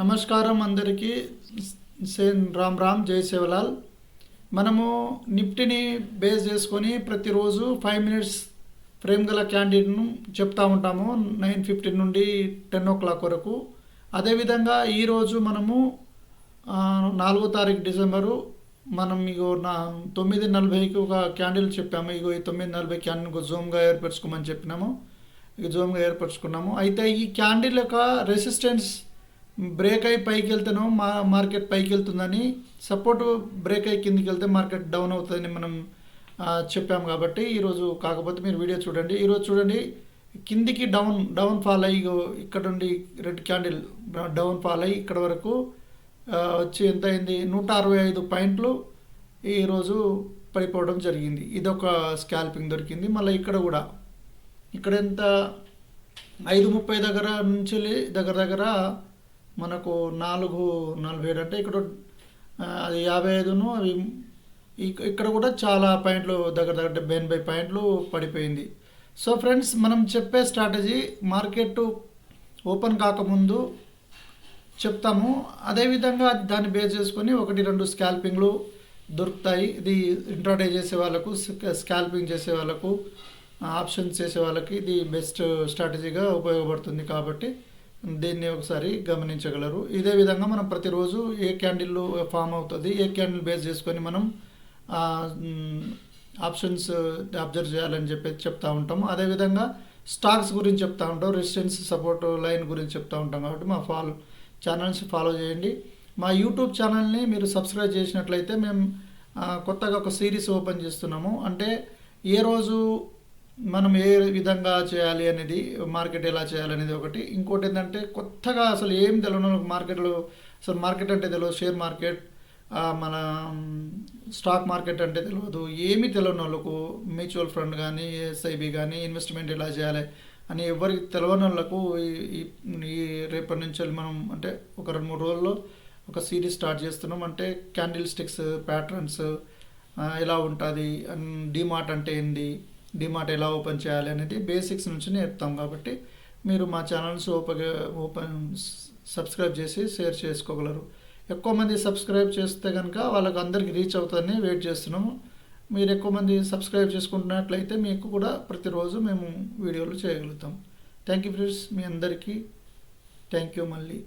నమస్కారం అందరికీ. సేన్ రామ్ రామ్ జై సేవలాల్. మనము నిఫ్టీని బేస్ చేసుకొని ప్రతిరోజు 5 మినిట్స్ ఫ్రేమ్ గల క్యాండిల్ను చెప్తా ఉంటాము 9:15 నుండి 10 o'clock వరకు. అదేవిధంగా ఈరోజు మనము 4వ తారీఖు డిసెంబరు మనం ఇగో 9:40కి ఒక క్యాండిల్ చెప్పాము. ఇగో ఈ 9:40 క్యాండిల్ జూమ్గా ఏర్పరచుకోమని చెప్పినాము. ఇక జూమ్గా ఏర్పరచుకున్నాము. అయితే ఈ క్యాండిల్ యొక్క రెసిస్టెన్స్ బ్రేక్ అయి పైకి వెళ్తేనో మార్కెట్ పైకి వెళ్తుందని, సపోర్ట్ బ్రేక్ అయి కిందికి వెళ్తే మార్కెట్ డౌన్ అవుతుందని మనం చెప్పాము. కాబట్టి ఈరోజు కాకపోతే మీరు వీడియో చూడండి. ఈరోజు చూడండి, కిందికి డౌన్ ఫాల్ అయ్యి ఇక్కడ నుండి రెడ్ క్యాండిల్ డౌన్ ఫాల్ అయ్యి ఇక్కడ వరకు వచ్చి ఎంత అయింది, 165 పాయింట్లు ఈరోజు పడిపోవడం జరిగింది. ఇదొక స్కాల్పింగ్ దొరికింది. మళ్ళీ ఇక్కడ కూడా ఇక్కడ ఎంత 5:30 దగ్గర నుంచి దగ్గర మనకు 4:47 అంటే ఇక్కడ అది 55ను అవి ఇక్కడ కూడా చాలా పాయింట్లు దగ్గర 80 పాయింట్లు పడిపోయింది. సో ఫ్రెండ్స్, మనం చెప్పే స్ట్రాటజీ మార్కెట్ ఓపెన్ కాకముందు చెప్తాము. అదేవిధంగా దాన్ని బేస్ చేసుకొని 1-2 స్కాల్పింగ్లు దొరుకుతాయి. ఇది ఇంట్రాడే చేసే వాళ్ళకు, స్కాల్పింగ్ చేసే వాళ్ళకు, ఆప్షన్స్ చేసే వాళ్ళకి ఇది బెస్ట్ స్ట్రాటజీగా ఉపయోగపడుతుంది. కాబట్టి దీన్ని ఒకసారి గమనించగలరు. ఇదే విధంగా మనం ప్రతిరోజు ఏ క్యాండిల్ ఫామ్ అవుతుంది, ఏ క్యాండిల్ బేస్ చేసుకొని మనం ఆప్షన్స్ అబ్జర్వ్ చేయాలని చెప్తూ ఉంటాము. అదేవిధంగా స్టాక్స్ గురించి చెప్తూ ఉంటాం, రెసిస్టెన్స్ సపోర్ట్ లైన్ గురించి చెప్తూ ఉంటాం. కాబట్టి మా ఛానల్స్ ఫాలో చేయండి. మా యూట్యూబ్ ఛానల్ని మీరు సబ్స్క్రైబ్ చేసినట్లయితే మేము కొత్తగా ఒక సిరీస్ ఓపెన్ చేస్తున్నాము. అంటే ఏ రోజు మనం ఏ విధంగా చేయాలి అనేది, మార్కెట్ ఎలా చేయాలనేది ఒకటి. ఇంకోటి ఏంటంటే కొత్తగా అసలు ఏం తెలియని మార్కెట్లో, అసలు మార్కెట్ అంటే తెలియదు, షేర్ మార్కెట్, మన స్టాక్ మార్కెట్ అంటే తెలియదు, ఏమీ తెలియని వాళ్ళకు, మ్యూచువల్ ఫండ్ కానీ, ఎస్ఐబి కానీ, ఇన్వెస్ట్మెంట్ ఎలా చేయాలి అని ఎవరికి తెలియని వాళ్ళకు ఈ రేపటి నుంచి మనం అంటే ఒక 2-3 రోజుల్లో ఒక సిరీస్ స్టార్ట్ చేస్తున్నాం. అంటే క్యాండిల్ స్టిక్స్ ప్యాటర్న్స్ ఎలా ఉంటుంది, డిమార్ట్ అంటే ఏంది, డిమార్ట్ ఎలా ఓపెన్ చేయాలి అనేది బేసిక్స్ నుంచి నేర్పుతాం. కాబట్టి మీరు మా ఛానల్స్ ఓపెన్ సబ్స్క్రైబ్ చేసి షేర్ చేసుకోగలరు. ఎక్కువ మంది సబ్స్క్రైబ్ చేస్తే కనుక వాళ్ళకి అందరికీ రీచ్ అవుతుందని వెయిట్ చేస్తున్నాము. మీరు ఎక్కువ మంది సబ్స్క్రైబ్ చేసుకుంటున్నట్లయితే మీకు కూడా ప్రతిరోజు మేము వీడియోలు చేయగలుగుతాం. థ్యాంక్ యూ ఫ్రెండ్స్, మీ అందరికీ థ్యాంక్ యూ. మళ్ళీ